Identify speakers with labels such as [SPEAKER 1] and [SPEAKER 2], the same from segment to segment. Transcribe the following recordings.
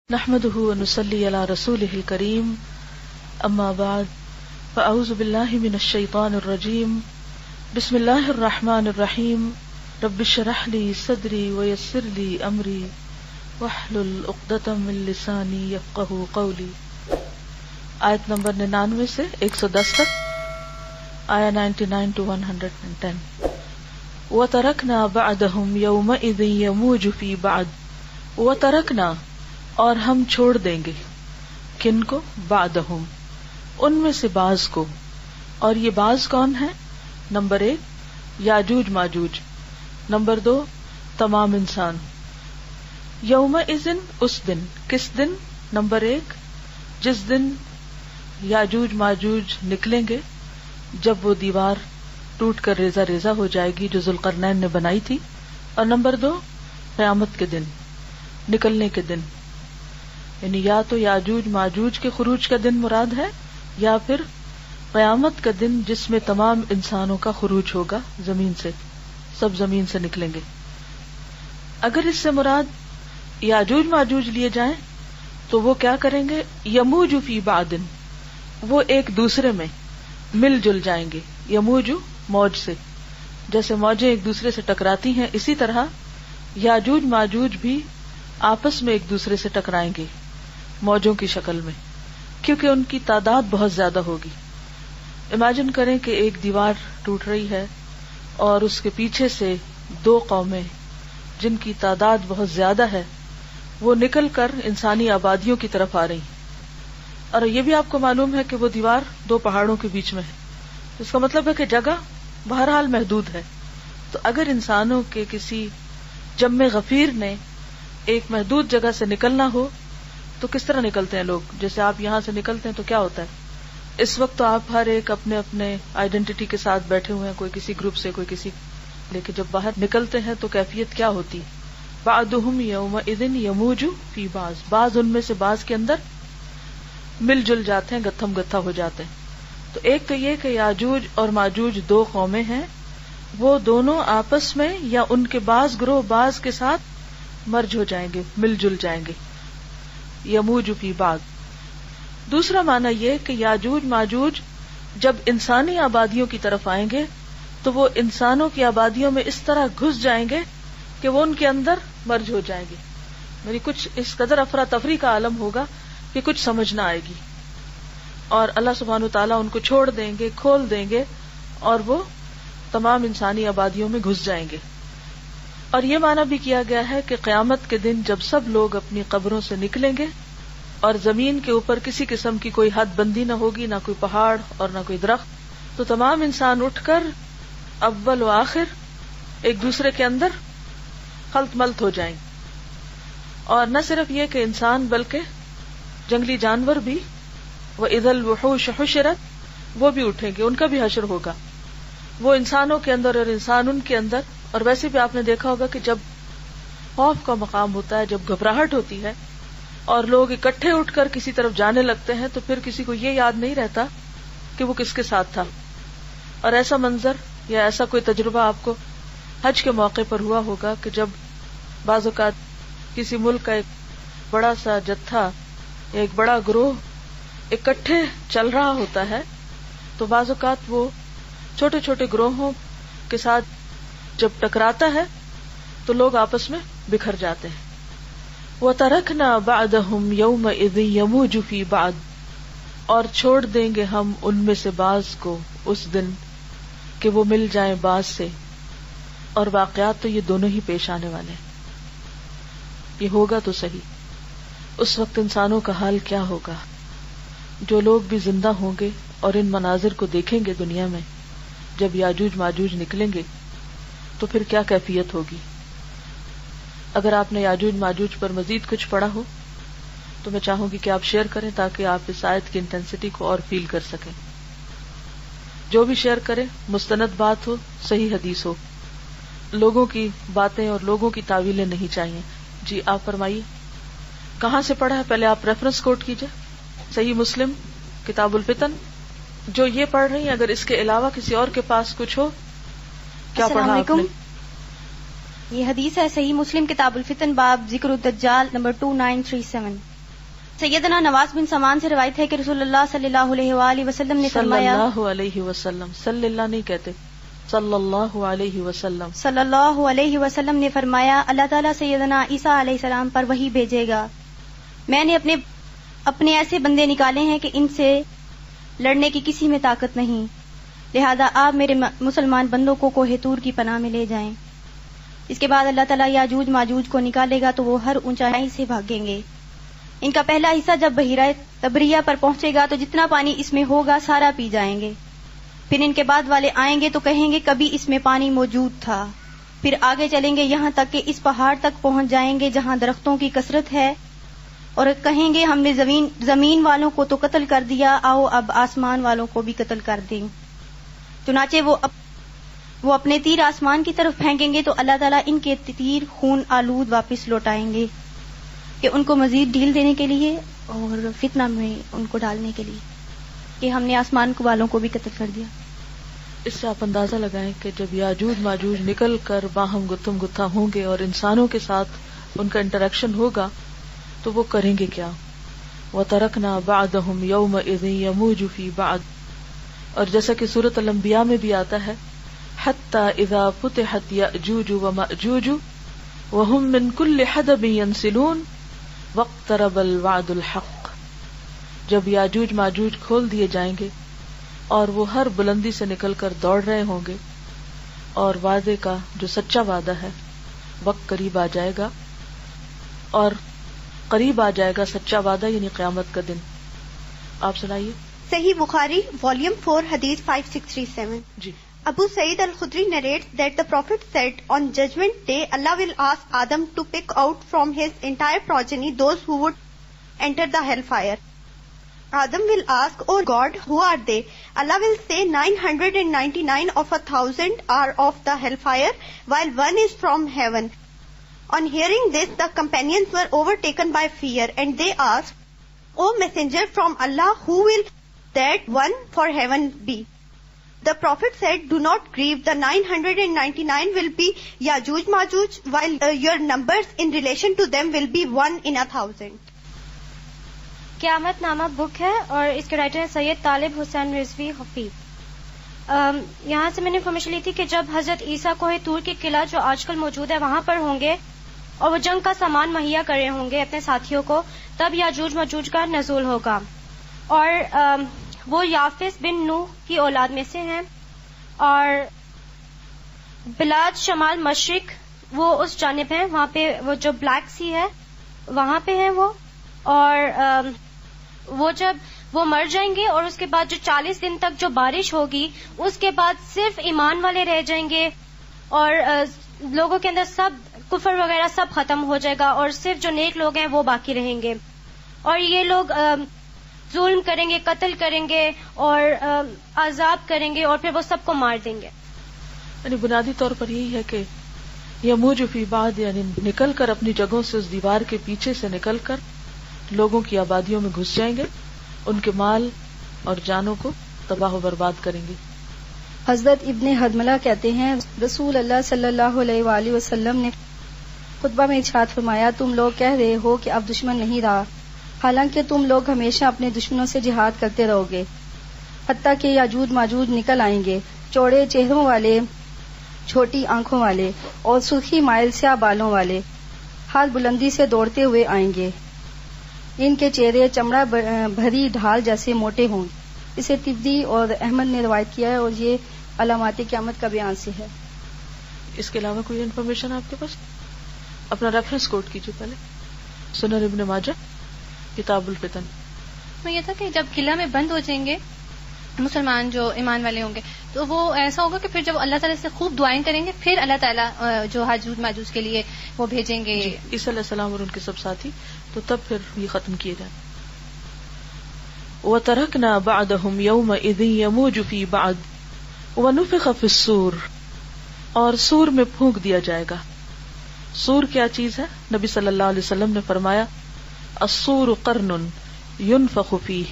[SPEAKER 1] نحمده ونصلي على رسوله الكريم اما بعد فاعوذ بالله من الشيطان الرجيم بسم الله الرحمن الرحيم رب اشرح لي صدري ويسر لي امري واحلل عقدة من لساني يفقهوا قولي. آیت نمبر 99 سے 110 تک. آیا 99 to 110. وَتَرَكْنَا بَعْدَهُمْ يَوْمَئِذٍ يَمُوجُ فِي بَعْدٍ. وَتَرَكْنَا اور ہم چھوڑ دیں گے. کن کو؟ بعدہم، ان میں سے بعض کو. اور یہ بعض کون ہے؟ نمبر 1 یاجوج ماجوج، نمبر 2 تمام انسان. یومئذ اس دن، کس دن؟ نمبر 1 جس دن یاجوج ماجوج نکلیں گے، جب وہ دیوار ٹوٹ کر ریزہ ریزہ ہو جائے گی جو ذوالقرنین نے بنائی تھی. اور نمبر 2 قیامت کے دن، نکلنے کے دن. یعنی یا تو یاجوج ماجوج کے خروج کا دن مراد ہے، یا پھر قیامت کا دن جس میں تمام انسانوں کا خروج ہوگا زمین سے، سب زمین سے نکلیں گے. اگر اس سے مراد یاجوج ماجوج لیے جائیں تو وہ کیا کریں گے؟ یموج فی بعض، وہ ایک دوسرے میں مل جل جائیں گے. یموج موج سے، جیسے موجیں ایک دوسرے سے ٹکراتی ہیں، اسی طرح یاجوج ماجوج بھی آپس میں ایک دوسرے سے ٹکرائیں گے موجوں کی شکل میں، کیونکہ ان کی تعداد بہت زیادہ ہوگی. امیجن کریں کہ ایک دیوار ٹوٹ رہی ہے اور اس کے پیچھے سے 2 قومیں جن کی تعداد بہت زیادہ ہے وہ نکل کر انسانی آبادیوں کی طرف آ رہی ہیں. اور یہ بھی آپ کو معلوم ہے کہ وہ دیوار 2 پہاڑوں کے بیچ میں ہے. اس کا مطلب ہے کہ جگہ بہرحال محدود ہے. تو اگر انسانوں کے کسی جم غفیر نے ایک محدود جگہ سے نکلنا ہو تو کس طرح نکلتے ہیں لوگ؟ جیسے آپ یہاں سے نکلتے ہیں تو کیا ہوتا ہے؟ اس وقت تو آپ ہر ایک اپنے اپنے آئیڈینٹی کے ساتھ بیٹھے ہوئے ہیں، کوئی کسی گروپ سے، کوئی کسی، لیکن جب باہر نکلتے ہیں تو کیفیت کیا ہوتی؟ بعضهم یومئذ یموج فی بعض، بعض ان میں سے بعض کے اندر مل جل جاتے ہیں، گتھم گتھا ہو جاتے ہیں. تو ایک تو یہ کہ یاجوج اور ماجوج 2 قومیں ہیں، وہ دونوں آپس میں یا ان کے بعض گروہ بعض کے ساتھ مرج ہو جائیں گے، مل جل جائیں گے. یموج فی بعض. دوسرا معنی یہ کہ یاجوج ماجوج جب انسانی آبادیوں کی طرف آئیں گے تو وہ انسانوں کی آبادیوں میں اس طرح گھس جائیں گے کہ وہ ان کے اندر مرج ہو جائیں گے. یعنی کچھ اس قدر افراتفری کا عالم ہوگا کہ کچھ سمجھ نہ آئے گی، اور اللہ سبحانہ وتعالیٰ ان کو چھوڑ دیں گے، کھول دیں گے، اور وہ تمام انسانی آبادیوں میں گھس جائیں گے. اور یہ معنی بھی کیا گیا ہے کہ قیامت کے دن جب سب لوگ اپنی قبروں سے نکلیں گے اور زمین کے اوپر کسی قسم کی کوئی حد بندی نہ ہوگی، نہ کوئی پہاڑ اور نہ کوئی درخت، تو تمام انسان اٹھ کر اول و آخر ایک دوسرے کے اندر خلط ملط ہو جائیں. اور نہ صرف یہ کہ انسان بلکہ جنگلی جانور بھی، وَإِذَا الْوُحُوشُ حُشِرَتْ، وہ بھی اٹھیں گے، ان کا بھی حشر ہوگا. وہ انسانوں کے اندر اور انسان ان کے اندر. اور ویسے بھی آپ نے دیکھا ہوگا کہ جب خوف کا مقام ہوتا ہے، جب گھبراہٹ ہوتی ہے اور لوگ اکٹھے اٹھ کر کسی طرف جانے لگتے ہیں تو پھر کسی کو یہ یاد نہیں رہتا کہ وہ کس کے ساتھ تھا. اور ایسا منظر یا ایسا کوئی تجربہ آپ کو حج کے موقع پر ہوا ہوگا کہ جب بعض اوقات کسی ملک کا ایک بڑا سا جتھا، ایک بڑا گروہ اکٹھے چل رہا ہوتا ہے تو بعض اوقات وہ چھوٹے چھوٹے گروہوں کے ساتھ جب ٹکراتا ہے تو لوگ آپس میں بکھر جاتے ہیں. وَتَرَكْنَا بَعْدَهُمْ يَوْمَئِذٍ يَمُوجُ فِي بَعْضٍ، اور چھوڑ دیں گے ہم ان میں سے بعض کو اس دن کہ وہ مل جائیں بعض سے. اور واقعات تو یہ دونوں ہی پیش آنے والے ہیں. یہ ہوگا تو صحیح. اس وقت انسانوں کا حال کیا ہوگا؟ جو لوگ بھی زندہ ہوں گے اور ان مناظر کو دیکھیں گے دنیا میں، جب یاجوج ماجوج نکلیں گے تو پھر کیا کیفیت ہوگی؟ اگر آپ نے یاجوج ماجوج پر مزید کچھ پڑھا ہو تو میں چاہوں گی کہ آپ شیئر کریں تاکہ آپ اس آیت کی انٹینسٹی کو اور فیل کر سکیں. جو بھی شیئر کریں مستند بات ہو، صحیح حدیث ہو، لوگوں کی باتیں اور لوگوں کی تعویلیں نہیں چاہیے. جی آپ فرمائیے کہاں سے پڑھا ہے؟ پہلے آپ ریفرنس کوٹ کیجئے. صحیح مسلم کتاب الفتن. جو یہ پڑھ رہی ہیں اگر اس کے علاوہ کسی اور کے پاس کچھ ہو، کیا پڑھا آپ نے؟
[SPEAKER 2] یہ حدیث ہے صحیح مسلم کتاب الفتن، باب ذکر الدجال، نمبر 2937. سیدنا نواس بن سمان سے روایت ہے کہ رسول اللہ صلی اللہ علیہ وآلہ وسلم نے فرمایا،
[SPEAKER 1] صلی اللہ علیہ وسلم، صلی اللہ نہیں کہتے، صلی اللہ علیہ وسلم،
[SPEAKER 2] صلی اللہ علیہ وسلم نے فرمایا، اللہ تعالیٰ سیدنا عیسیٰ علیہ السلام پر وحی بھیجے گا، میں نے اپنے ایسے بندے نکالے ہیں کہ ان سے لڑنے کی کسی میں طاقت نہیں، لہذا آپ میرے مسلمان بندوں کو کوہ طور کی پناہ میں لے جائیں۔ اس کے بعد اللہ تعالیٰ یاجوج ماجوج کو نکالے گا تو وہ ہر اونچائی سے بھاگیں گے۔ ان کا پہلا حصہ جب بحیرہ تبریہ پر پہنچے گا تو جتنا پانی اس میں ہوگا سارا پی جائیں گے، پھر ان کے بعد والے آئیں گے تو کہیں گے کبھی اس میں پانی موجود تھا، پھر آگے چلیں گے یہاں تک کہ اس پہاڑ تک پہنچ جائیں گے جہاں درختوں کی کثرت ہے، اور کہیں گے ہم نے زمین والوں کو تو قتل کر دیا، آؤ اب آسمان والوں کو بھی قتل کر دیں۔ چنانچہ وہ اپنے تیر آسمان کی طرف پھینکیں گے تو اللہ تعالیٰ ان کے تیر خون آلود واپس لوٹائیں گے کہ ان کو مزید ڈھیل دینے کے لیے اور فتنہ میں ان کو ڈالنے کے لیے کہ ہم نے آسمان والوں کو بھی قتل کر دیا۔
[SPEAKER 1] اس سے آپ اندازہ لگائیں کہ جب یاجوج ماجوج نکل کر باہم گتھم گتھا ہوں گے اور انسانوں کے ساتھ ان کا انٹریکشن ہوگا تو وہ کریں گے کیا؟ وَتَرَكْنَا بَعْدَهُمْ يَوْمَئِذٍ يَمُوجُ فِي بَعْضٍ، اور جیسا کہ سورۃ الانبیاء میں بھی آتا ہے، حَتَّى إِذَا فُتِحَتْ يَأْجُوجُ وَمَأْجُوجُ وَهُمْ مِنْ كُلِّ حَدَبٍ يَنْسِلُونَ وَاقْتَرَبَ الْوَعْدُ الْحَقُّ، جب یاجوج ماجوج کھول دیے جائیں گے اور وہ ہر بلندی سے نکل کر دوڑ رہے ہوں گے، اور وعدے کا جو سچا وعدہ ہے وقت قریب آ جائے گا، اور قریب آ جائے گا سچا وعدہ یعنی قیامت کا دن۔ آپ سنائیے۔
[SPEAKER 3] صحیح بخاری والیوم 4 حدیث 5637۔
[SPEAKER 1] جی۔
[SPEAKER 3] Abu Sa'id al-Khudri narrates that the Prophet said, on Judgment Day, Allah will ask Adam to pick out from his entire progeny those who would enter the hellfire. Adam will ask, "Oh God, who are they?" Allah will say, 999 of 1,000 are of the hellfire, while one is from heaven. On hearing this, the companions were overtaken by fear, and they asked, "O Messenger from Allah, who will that one for heaven be?" The Prophet said, "Do not grieve. The 999 will be Yajuj Majuj, while your numbers in relation to them will be 1 in 1,000."
[SPEAKER 2] قیامت نامہ بک ہے اور اس کے writer ہیں سید طالب حسین رضوی حفیظ۔ یہاں سے میں نے انفارمیشن لی تھی کہ جب حضرت عیسیٰ کوہ طور کے قلعہ جو آج کل موجود ہے وہاں پر ہوں گے اور وہ جنگ کا سامان مہیا کر رہے ہوں گے اپنے ساتھیوں کو، تب یاجوج ماجوج کا نزول ہوگا، اور وہ یافس بن نوح کی اولاد میں سے ہیں، اور بلاد شمال مشرق وہ اس جانب ہیں، وہاں پہ وہ جو بلیک سی ہے وہاں پہ ہیں وہ، اور وہ جب وہ مر جائیں گے اور اس کے بعد جو 40 دن تک جو بارش ہوگی اس کے بعد صرف ایمان والے رہ جائیں گے، اور لوگوں کے اندر سب کفر وغیرہ سب ختم ہو جائے گا، اور صرف جو نیک لوگ ہیں وہ باقی رہیں گے، اور یہ لوگ ظلم کریں گے، قتل کریں گے اور عذاب کریں گے، اور پھر وہ سب کو مار دیں گے۔
[SPEAKER 1] یعنی بنیادی طور پر یہی ہے کہ یموج فی بعض، یعنی نکل کر اپنی جگہوں سے اس دیوار کے پیچھے سے نکل کر لوگوں کی آبادیوں میں گھس جائیں گے، ان کے مال اور جانوں کو تباہ و برباد کریں گے۔
[SPEAKER 4] حضرت ابن حدملہ کہتے ہیں رسول اللہ صلی اللہ علیہ وآلہ وسلم نے خطبہ میں ارشاد فرمایا، تم لوگ کہہ رہے ہو کہ اب دشمن نہیں رہا، حالانکہ تم لوگ ہمیشہ اپنے دشمنوں سے جہاد کرتے رہو گے، حتیٰ کہ یاجوج ماجوج نکل آئیں گے، چوڑے چہروں والے، چھوٹی آنکھوں والے اور سرخی مائل سیاہ بالوں والے، ہر بلندی سے دوڑتے ہوئے آئیں گے، ان کے چہرے چمڑا بھری ڈھال جیسے موٹے ہوں۔ اسے تبدی اور احمد نے روایت کیا ہے، اور یہ علامات قیامت کا بیان سے ہے۔
[SPEAKER 1] اس کے علاوہ کوئی انفارمیشن آپ کے پاس؟ اپنا ریفرنس کوٹ کیجیے پہلے۔ سنن ابن ماجہ کتاب الفتن
[SPEAKER 5] میں یہ تھا کہ جب قلعہ میں بند ہو جائیں گے مسلمان جو ایمان والے ہوں گے تو وہ ایسا ہوگا کہ پھر جب اللہ تعالیٰ سے خوب دعائیں کریں گے پھر اللہ تعالیٰ جو یاجوج ماجوج کے لیے وہ بھیجیں گے
[SPEAKER 1] عیسیٰ علیہ السلام اور ان کے سب ساتھی، تو تب پھر یہ ختم کیے جائیں۔ وَتَرَكْنَا بَعْدَهُمْ يَوْمَئِذٍ يَمُوجُ فِي بَعْضٍ وَنُفِخَ فِي الصُّورِ، اور سور میں پھونک دیا جائے گا۔ سور کیا چیز ہے؟ نبی صلی اللہ علیہ وسلم نے فرمایا الصور قرن ينفخ فيه،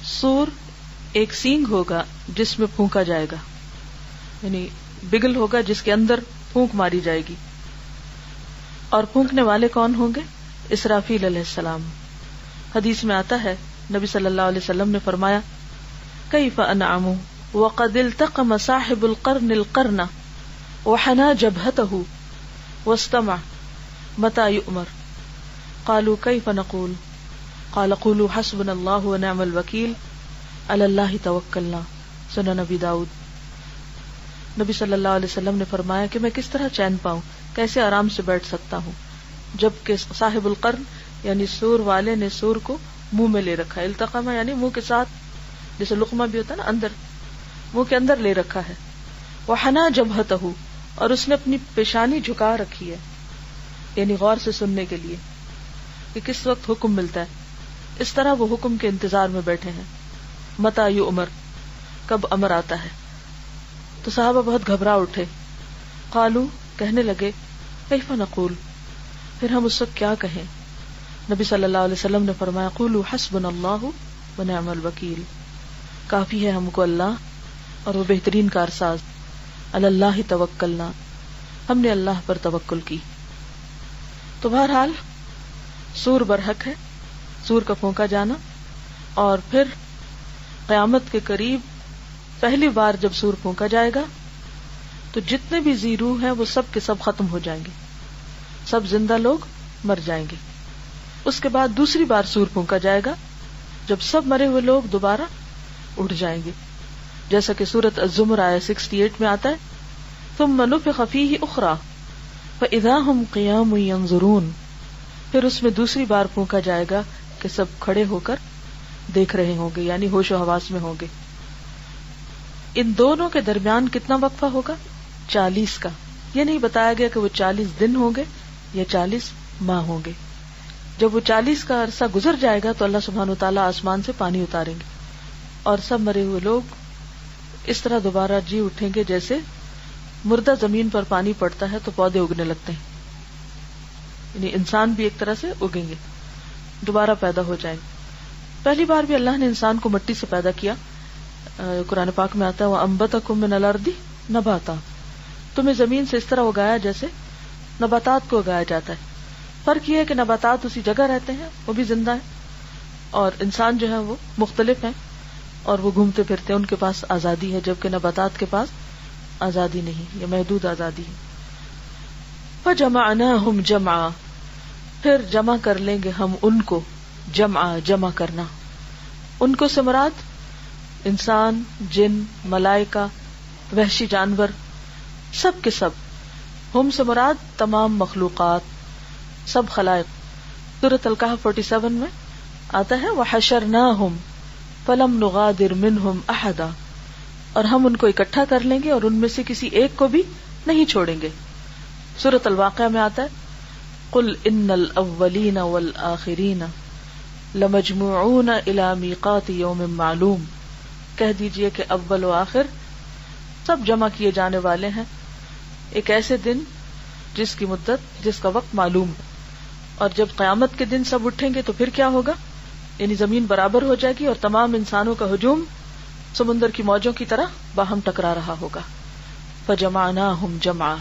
[SPEAKER 1] سور ایک سینگ ہوگا جس میں پھونکا جائے گا، یعنی بگل ہوگا جس کے اندر پھونک ماری جائے گی، اور پھونکنے والے کون ہوں گے؟ اسرافیل علیہ السلام۔ حدیث میں آتا ہے نبی صلی اللہ علیہ وسلم نے فرمایا کیف انعم وقد التقم صاحب القرن القرن وحنا جبهته واستمع متى يؤمر قالوا كيف نقول قال قولوا حسبنا الله ونعم الوكيل على الله توکلنا. سنن نبی داؤد. نبی صلی اللہ علیہ وسلم نے فرمایا کہ میں کس طرح چین پاؤں, کیسے آرام سے بیٹھ سکتا ہوں جبکہ صاحب القرن یعنی سور والے نے سور کو منہ میں لے رکھا ہے. التقمہ یعنی منہ کے ساتھ, جیسے لقمہ بھی ہوتا ہے نا اندر, منہ کے اندر لے رکھا ہے. وحنا جبہتہ, اور اس نے اپنی پیشانی جھکا رکھی ہے, یعنی غور سے سننے کے لیے کہ کس وقت حکم ملتا ہے. اس طرح وہ حکم کے انتظار میں بیٹھے ہیں. متی یؤمر, کب امر آتا ہے. تو صحابہ بہت گھبرا اٹھے. قالو, کہنے لگے کیف نقول, پھر ہم اس وقت کیا کہیں. نبی صلی اللہ علیہ وسلم نے فرمایا قولوا حسبنا اللہ ونعم الوکیل, کافی ہے ہم کو اللہ اور وہ بہترین کارساز. علی اللہ توکلنا, ہم نے اللہ پر توکل کی. تو بہرحال سور برحق ہے, سور کا پھونکا جانا, اور پھر قیامت کے قریب پہلی بار جب سور پھونکا جائے گا تو جتنے بھی ذی روح ہیں وہ سب کے سب ختم ہو جائیں گے, سب زندہ لوگ مر جائیں گے. اس کے بعد دوسری بار سور پھونکا جائے گا جب سب مرے ہوئے لوگ دوبارہ اٹھ جائیں گے, جیسا کہ سورۃ الزمر آیہ 68 میں آتا ہے ثم نفخ فیہ اخری فاذا ھم قیام ینظرون. پھر اس میں دوسری بار پھونکا جائے گا کہ سب کھڑے ہو کر دیکھ رہے ہوں گے, یعنی ہوش و حواس میں ہوں گے. ان دونوں کے درمیان کتنا وقفہ ہوگا؟ 40 کا. یہ نہیں بتایا گیا کہ وہ 40 دن ہوں گے یا 40 ماہ ہوں گے. جب وہ 40 کا عرصہ گزر جائے گا تو اللہ سبحانہ وتعالیٰ آسمان سے پانی اتاریں گے اور سب مرے ہوئے لوگ اس طرح دوبارہ جی اٹھیں گے جیسے مردہ زمین پر پانی پڑتا ہے تو پودے اگنے لگتے ہیں. یعنی انسان بھی ایک طرح سے اگیں گے, دوبارہ پیدا ہو جائیں گے. پہلی بار بھی اللہ نے انسان کو مٹی سے پیدا کیا. قرآن پاک میں آتا ہے وَأَنبَتَكُم مِّنَ الْأَرْضِ نَبَاتًا, تمہیں زمین سے اس طرح اگایا جیسے نباتات کو اگایا جاتا ہے. فرق یہ ہے کہ نباتات اسی جگہ رہتے ہیں, وہ بھی زندہ ہیں, اور انسان جو ہے وہ مختلف ہیں اور وہ گھومتے پھرتے ہیں, ان کے پاس آزادی ہے, جبکہ نباتات کے پاس آزادی نہیں, یہ محدود آزادی ہے. فَجَمَعْنَاهُمْ جَمْعًا, پھر جمع کر لیں گے ہم ان کو. جمع کرنا, ان کو سے مراد انسان, جن, ملائکہ, وحشی جانور, سب کے سب. ہم سے مراد تمام مخلوقات, سب خلائق. سورۃ الکہف 47 میں آتا ہے وحشرناہم فلم نغادر منہم احدا, اور ہم ان کو اکٹھا کر لیں گے اور ان میں سے کسی ایک کو بھی نہیں چھوڑیں گے. سورۃ الواقعہ میں آتا ہے قل ان الاولین والآخرین لمجموعون الی میقات یوم معلوم, کہہ دیجئے کہ اول و آخر سب جمع کیے جانے والے ہیں ایک ایسے دن جس کی مدت, جس کا وقت معلوم ہے. اور جب قیامت کے دن سب اٹھیں گے تو پھر کیا ہوگا, یعنی زمین برابر ہو جائے گی اور تمام انسانوں کا ہجوم سمندر کی موجوں کی طرح باہم ٹکرا رہا ہوگا. فجمعناہم جمعا,